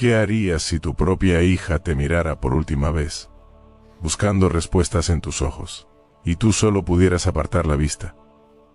¿Qué harías si tu propia hija te mirara por última vez, buscando respuestas en tus ojos, y tú solo pudieras apartar la vista?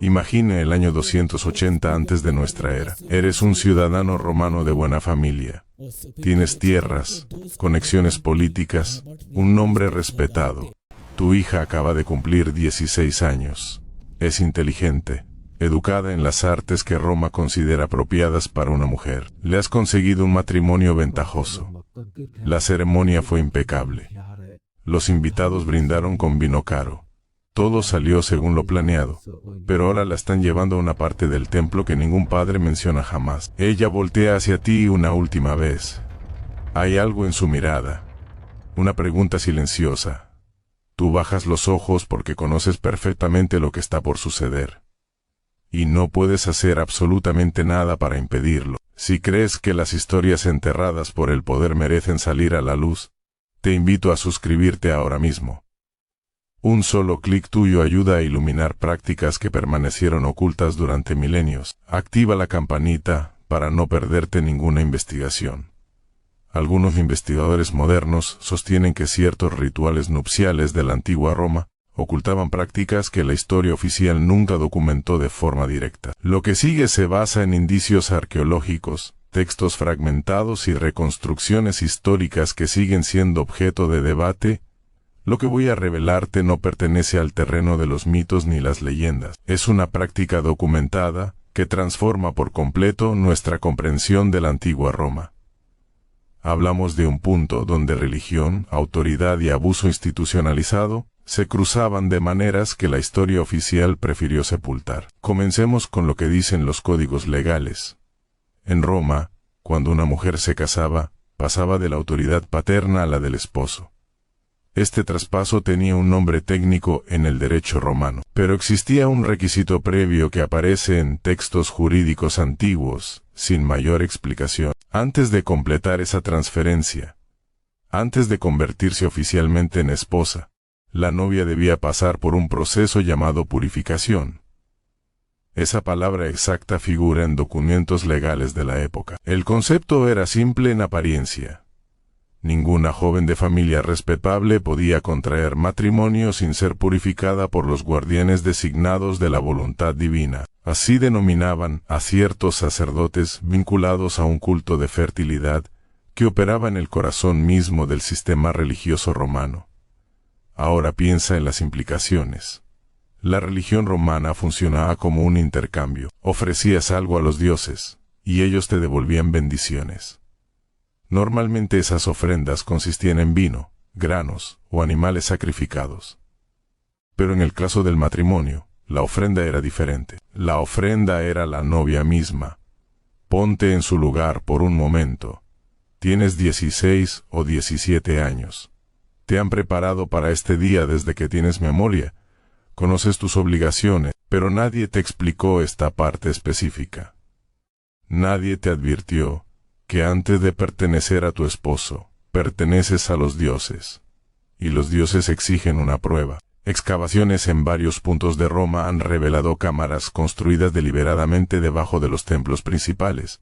Imagine el año 280 antes de nuestra era. Eres un ciudadano romano de buena familia. Tienes tierras, conexiones políticas, un nombre respetado. Tu hija acaba de cumplir 16 años. Es inteligente, educada en las artes que Roma considera apropiadas para una mujer. Le has conseguido un matrimonio ventajoso. La ceremonia fue impecable. Los invitados brindaron con vino caro. Todo salió según lo planeado, pero ahora la están llevando a una parte del templo que ningún padre menciona jamás. Ella voltea hacia ti una última vez. Hay algo en su mirada. Una pregunta silenciosa. Tú bajas los ojos porque conoces perfectamente lo que está por suceder. Y no puedes hacer absolutamente nada para impedirlo. Si crees que las historias enterradas por el poder merecen salir a la luz, te invito a suscribirte ahora mismo. Un solo clic tuyo ayuda a iluminar prácticas que permanecieron ocultas durante milenios. Activa la campanita para no perderte ninguna investigación. Algunos investigadores modernos sostienen que ciertos rituales nupciales de la antigua Roma ocultaban prácticas que la historia oficial nunca documentó de forma directa. Lo que sigue se basa en indicios arqueológicos, textos fragmentados y reconstrucciones históricas que siguen siendo objeto de debate. Lo que voy a revelarte no pertenece al terreno de los mitos ni las leyendas. Es una práctica documentada que transforma por completo nuestra comprensión de la antigua Roma. Hablamos de un punto donde religión, autoridad y abuso institucionalizado se cruzaban de maneras que la historia oficial prefirió sepultar. Comencemos con lo que dicen los códigos legales. En Roma, cuando una mujer se casaba, pasaba de la autoridad paterna a la del esposo. Este traspaso tenía un nombre técnico en el derecho romano, pero existía un requisito previo que aparece en textos jurídicos antiguos, sin mayor explicación. Antes de completar esa transferencia, antes de convertirse oficialmente en esposa, la novia debía pasar por un proceso llamado purificación. Esa palabra exacta figura en documentos legales de la época. El concepto era simple en apariencia. Ninguna joven de familia respetable podía contraer matrimonio sin ser purificada por los guardianes designados de la voluntad divina. Así denominaban a ciertos sacerdotes vinculados a un culto de fertilidad que operaba en el corazón mismo del sistema religioso romano. Ahora piensa en las implicaciones. La religión romana funcionaba como un intercambio. Ofrecías algo a los dioses, y ellos te devolvían bendiciones. Normalmente esas ofrendas consistían en vino, granos o animales sacrificados. Pero en el caso del matrimonio, la ofrenda era diferente. La ofrenda era la novia misma. Ponte en su lugar por un momento. Tienes 16 o 17 años. Te han preparado para este día desde que tienes memoria. Conoces tus obligaciones, pero nadie te explicó esta parte específica. Nadie te advirtió que antes de pertenecer a tu esposo, perteneces a los dioses. Y los dioses exigen una prueba. Excavaciones en varios puntos de Roma han revelado cámaras construidas deliberadamente debajo de los templos principales.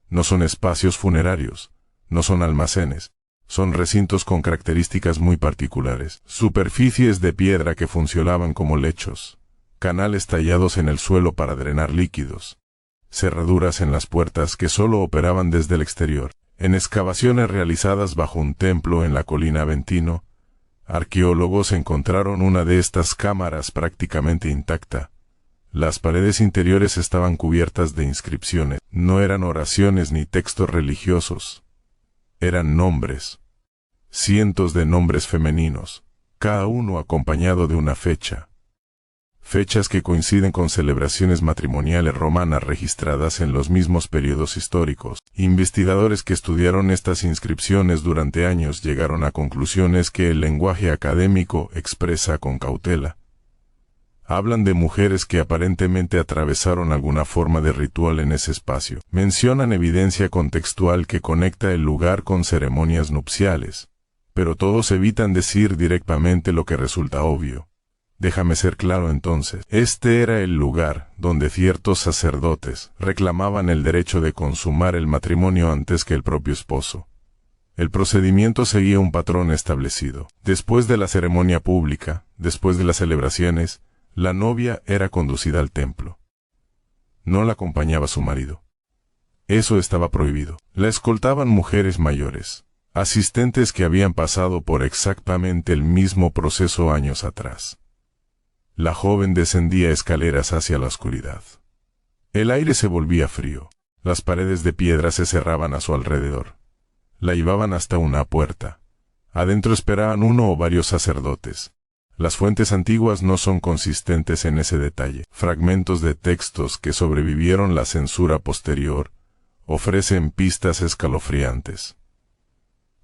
No son espacios funerarios, no son almacenes, son recintos con características muy particulares. Superficies de piedra que funcionaban como lechos, canales tallados en el suelo para drenar líquidos, cerraduras en las puertas que solo operaban desde el exterior. En excavaciones realizadas bajo un templo en la colina Aventino, arqueólogos encontraron una de estas cámaras prácticamente intacta. Las paredes interiores estaban cubiertas de inscripciones. No eran oraciones ni textos religiosos. Eran nombres. Cientos de nombres femeninos, cada uno acompañado de una fecha. Fechas que coinciden con celebraciones matrimoniales romanas registradas en los mismos periodos históricos. Investigadores que estudiaron estas inscripciones durante años llegaron a conclusiones que el lenguaje académico expresa con cautela. Hablan de mujeres que aparentemente atravesaron alguna forma de ritual en ese espacio. Mencionan evidencia contextual que conecta el lugar con ceremonias nupciales, pero todos evitan decir directamente lo que resulta obvio. Déjame ser claro entonces. Este era el lugar donde ciertos sacerdotes reclamaban el derecho de consumar el matrimonio antes que el propio esposo. El procedimiento seguía un patrón establecido. Después de la ceremonia pública, después de las celebraciones, la novia era conducida al templo. No la acompañaba su marido. Eso estaba prohibido. La escoltaban mujeres mayores, asistentes que habían pasado por exactamente el mismo proceso años atrás. La joven descendía escaleras hacia la oscuridad. El aire se volvía frío. Las paredes de piedra se cerraban a su alrededor. La llevaban hasta una puerta. Adentro esperaban uno o varios sacerdotes. Las fuentes antiguas no son consistentes en ese detalle. Fragmentos de textos que sobrevivieron la censura posterior ofrecen pistas escalofriantes.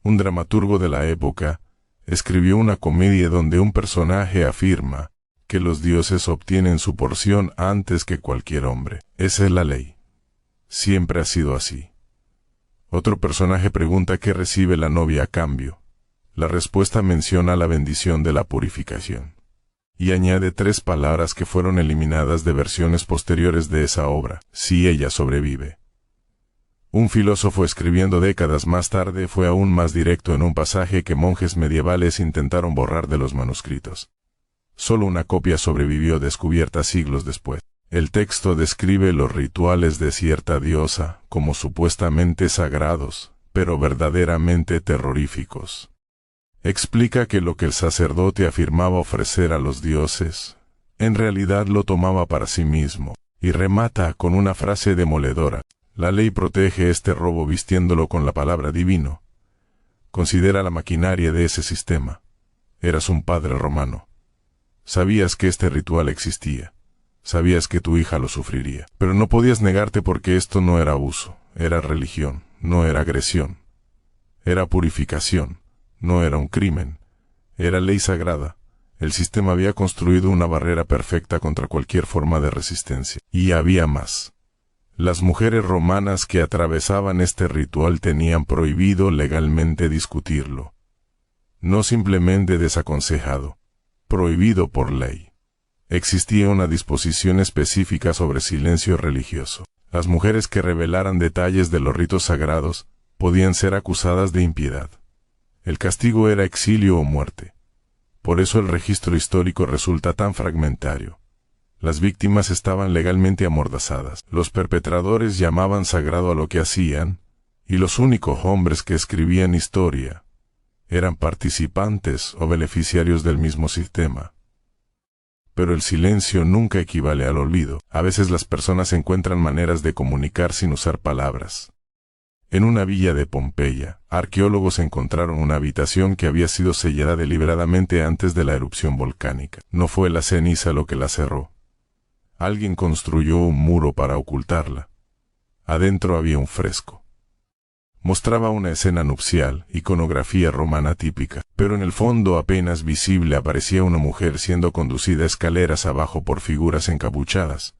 Un dramaturgo de la época escribió una comedia donde un personaje afirma que los dioses obtienen su porción antes que cualquier hombre. Esa es la ley. Siempre ha sido así. Otro personaje pregunta qué recibe la novia a cambio. La respuesta menciona la bendición de la purificación. Y añade 3 palabras que fueron eliminadas de versiones posteriores de esa obra, si ella sobrevive. Un filósofo escribiendo décadas más tarde fue aún más directo en un pasaje que monjes medievales intentaron borrar de los manuscritos. Solo una copia sobrevivió descubierta siglos después. El texto describe los rituales de cierta diosa como supuestamente sagrados, pero verdaderamente terroríficos. Explica que lo que el sacerdote afirmaba ofrecer a los dioses, en realidad lo tomaba para sí mismo, y remata con una frase demoledora. La ley protege este robo vistiéndolo con la palabra divino. Considera la maquinaria de ese sistema. Eras un padre romano. Sabías que este ritual existía. Sabías que tu hija lo sufriría. Pero no podías negarte porque esto no era abuso. Era religión. No era agresión. Era purificación. No era un crimen. Era ley sagrada. El sistema había construido una barrera perfecta contra cualquier forma de resistencia. Y había más. Las mujeres romanas que atravesaban este ritual tenían prohibido legalmente discutirlo. No simplemente desaconsejado. Prohibido por ley. Existía una disposición específica sobre silencio religioso. Las mujeres que revelaran detalles de los ritos sagrados podían ser acusadas de impiedad. El castigo era exilio o muerte. Por eso el registro histórico resulta tan fragmentario. Las víctimas estaban legalmente amordazadas. Los perpetradores llamaban sagrado a lo que hacían, y los únicos hombres que escribían historia eran participantes o beneficiarios del mismo sistema. Pero el silencio nunca equivale al olvido. A veces las personas encuentran maneras de comunicar sin usar palabras. En una villa de Pompeya, arqueólogos encontraron una habitación que había sido sellada deliberadamente antes de la erupción volcánica. No fue la ceniza lo que la cerró. Alguien construyó un muro para ocultarla. Adentro había un fresco. Mostraba una escena nupcial, iconografía romana típica, pero en el fondo apenas visible aparecía una mujer siendo conducida escaleras abajo por figuras encapuchadas.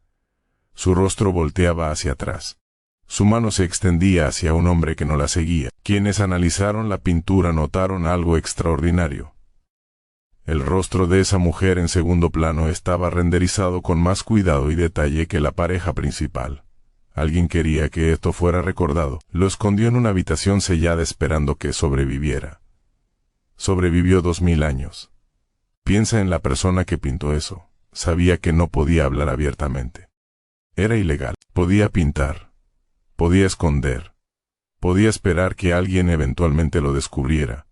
Su rostro volteaba hacia atrás. Su mano se extendía hacia un hombre que no la seguía. Quienes analizaron la pintura notaron algo extraordinario. El rostro de esa mujer en segundo plano estaba renderizado con más cuidado y detalle que la pareja principal. Alguien quería que esto fuera recordado. Lo escondió en una habitación sellada esperando que sobreviviera. Sobrevivió 2000 años. Piensa en la persona que pintó eso. Sabía que no podía hablar abiertamente. Era ilegal. Podía pintar. Podía esconder. Podía esperar que alguien eventualmente lo descubriera.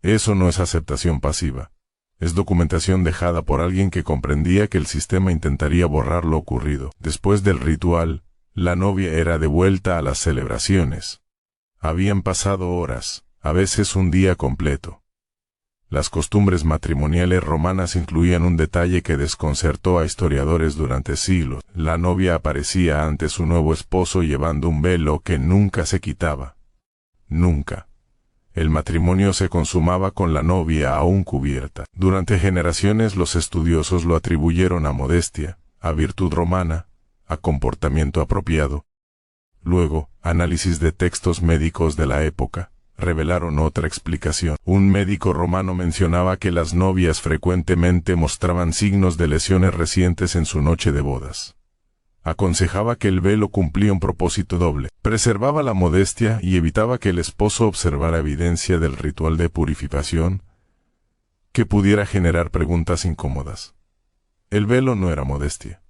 Eso no es aceptación pasiva. Es documentación dejada por alguien que comprendía que el sistema intentaría borrar lo ocurrido. Después del ritual, la novia era devuelta a las celebraciones. Habían pasado horas, a veces un día completo. Las costumbres matrimoniales romanas incluían un detalle que desconcertó a historiadores durante siglos. La novia aparecía ante su nuevo esposo llevando un velo que nunca se quitaba. Nunca. El matrimonio se consumaba con la novia aún cubierta. Durante generaciones los estudiosos lo atribuyeron a modestia, a virtud romana, a comportamiento apropiado. Luego, análisis de textos médicos de la época revelaron otra explicación. Un médico romano mencionaba que las novias frecuentemente mostraban signos de lesiones recientes en su noche de bodas. Aconsejaba que el velo cumplía un propósito doble. Preservaba la modestia y evitaba que el esposo observara evidencia del ritual de purificación que pudiera generar preguntas incómodas. El velo no era modestia.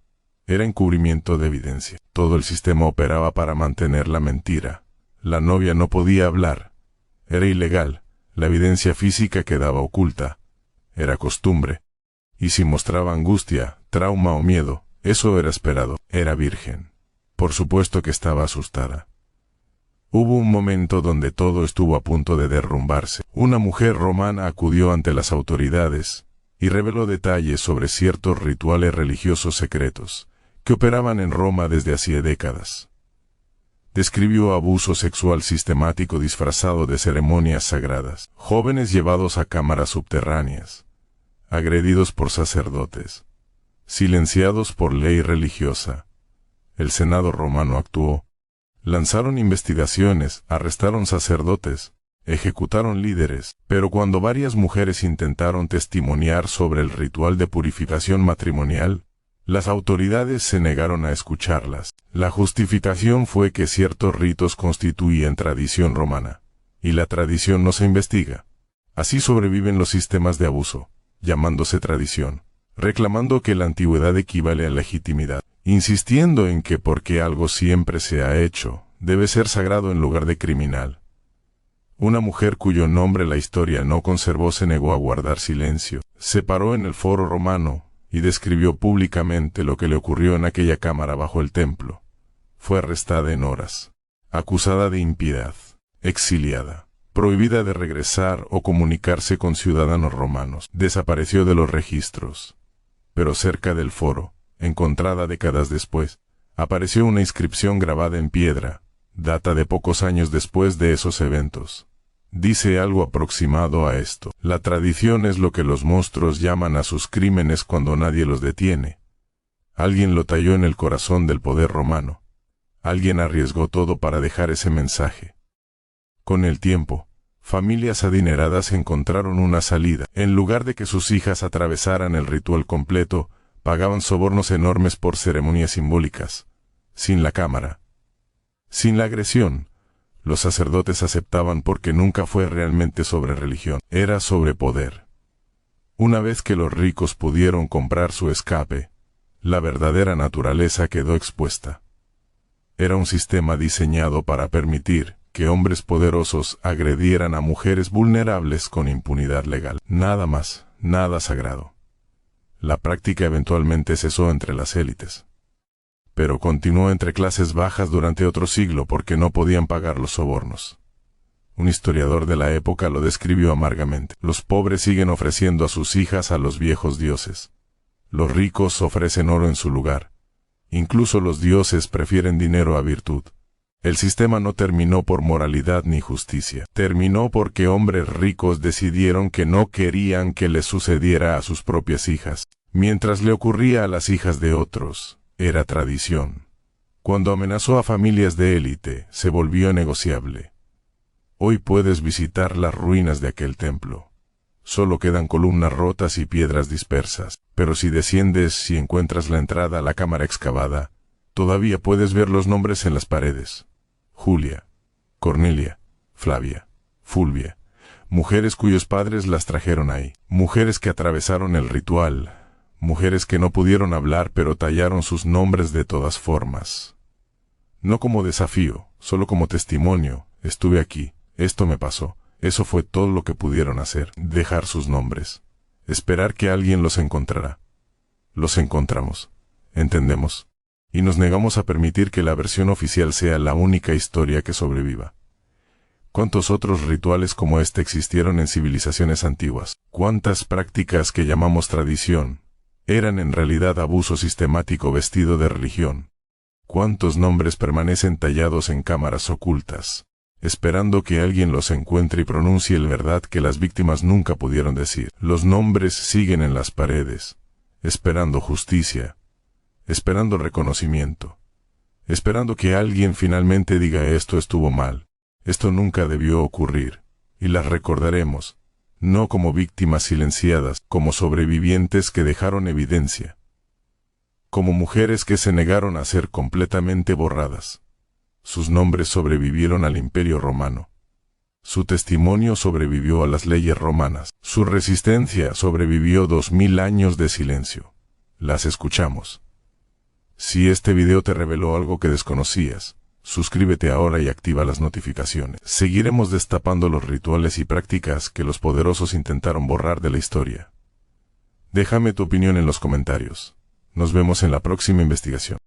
Era encubrimiento de evidencia. Todo el sistema operaba para mantener la mentira. La novia no podía hablar. Era ilegal. La evidencia física quedaba oculta. Era costumbre. Y si mostraba angustia, trauma o miedo, eso era esperado. Era virgen. Por supuesto que estaba asustada. Hubo un momento donde todo estuvo a punto de derrumbarse. Una mujer romana acudió ante las autoridades y reveló detalles sobre ciertos rituales religiosos secretos que operaban en Roma desde hacía décadas. Describió abuso sexual sistemático disfrazado de ceremonias sagradas, jóvenes llevados a cámaras subterráneas, agredidos por sacerdotes, silenciados por ley religiosa. El Senado romano actuó. Lanzaron investigaciones, arrestaron sacerdotes, ejecutaron líderes, pero cuando varias mujeres intentaron testimoniar sobre el ritual de purificación matrimonial, las autoridades se negaron a escucharlas. La justificación fue que ciertos ritos constituían tradición romana, y la tradición no se investiga. Así sobreviven los sistemas de abuso, llamándose tradición, reclamando que la antigüedad equivale a legitimidad, insistiendo en que porque algo siempre se ha hecho, debe ser sagrado en lugar de criminal. Una mujer cuyo nombre la historia no conservó se negó a guardar silencio, se paró en el foro romano y describió públicamente lo que le ocurrió en aquella cámara bajo el templo. Fue arrestada en horas, acusada de impiedad, exiliada, prohibida de regresar o comunicarse con ciudadanos romanos. Desapareció de los registros. Pero cerca del foro, encontrada décadas después, apareció una inscripción grabada en piedra, data de pocos años después de esos eventos. Dice algo aproximado a esto: la tradición es lo que los monstruos llaman a sus crímenes cuando nadie los detiene. Alguien lo talló en el corazón del poder romano. Alguien arriesgó todo para dejar ese mensaje. Con el tiempo, familias adineradas encontraron una salida. En lugar de que sus hijas atravesaran el ritual completo, pagaban sobornos enormes por ceremonias simbólicas. Sin la cámara, sin la agresión, los sacerdotes aceptaban porque nunca fue realmente sobre religión, era sobre poder. Una vez que los ricos pudieron comprar su escape, la verdadera naturaleza quedó expuesta. Era un sistema diseñado para permitir que hombres poderosos agredieran a mujeres vulnerables con impunidad legal. Nada más, nada sagrado. La práctica eventualmente cesó entre las élites, pero continuó entre clases bajas durante otro siglo porque no podían pagar los sobornos. Un historiador de la época lo describió amargamente: los pobres siguen ofreciendo a sus hijas a los viejos dioses. Los ricos ofrecen oro en su lugar. Incluso los dioses prefieren dinero a virtud. El sistema no terminó por moralidad ni justicia. Terminó porque hombres ricos decidieron que no querían que les sucediera a sus propias hijas, mientras le ocurría a las hijas de otros. Era tradición. Cuando amenazó a familias de élite, se volvió negociable. Hoy puedes visitar las ruinas de aquel templo. Solo quedan columnas rotas y piedras dispersas, pero si desciendes y encuentras la entrada a la cámara excavada, todavía puedes ver los nombres en las paredes. Julia, Cornelia, Flavia, Fulvia, mujeres cuyos padres las trajeron ahí, mujeres que atravesaron el ritual, mujeres que no pudieron hablar pero tallaron sus nombres de todas formas. No como desafío, solo como testimonio: estuve aquí, esto me pasó. Eso fue todo lo que pudieron hacer: dejar sus nombres, esperar que alguien los encontrará. Los encontramos, entendemos, y nos negamos a permitir que la versión oficial sea la única historia que sobreviva. ¿Cuántos otros rituales como este existieron en civilizaciones antiguas? ¿Cuántas prácticas que llamamos tradición eran en realidad abuso sistemático vestido de religión? ¿Cuántos nombres permanecen tallados en cámaras ocultas, esperando que alguien los encuentre y pronuncie la verdad que las víctimas nunca pudieron decir? Los nombres siguen en las paredes, esperando justicia, esperando reconocimiento, esperando que alguien finalmente diga: esto estuvo mal, esto nunca debió ocurrir, y las recordaremos, no como víctimas silenciadas, como sobrevivientes que dejaron evidencia. como mujeres que se negaron a ser completamente borradas. Sus nombres sobrevivieron al Imperio Romano. Su testimonio sobrevivió a las leyes romanas. Su resistencia sobrevivió 2000 años de silencio. Las escuchamos. Si este video te reveló algo que desconocías, suscríbete ahora y activa las notificaciones. Seguiremos destapando los rituales y prácticas que los poderosos intentaron borrar de la historia. Déjame tu opinión en los comentarios. Nos vemos en la próxima investigación.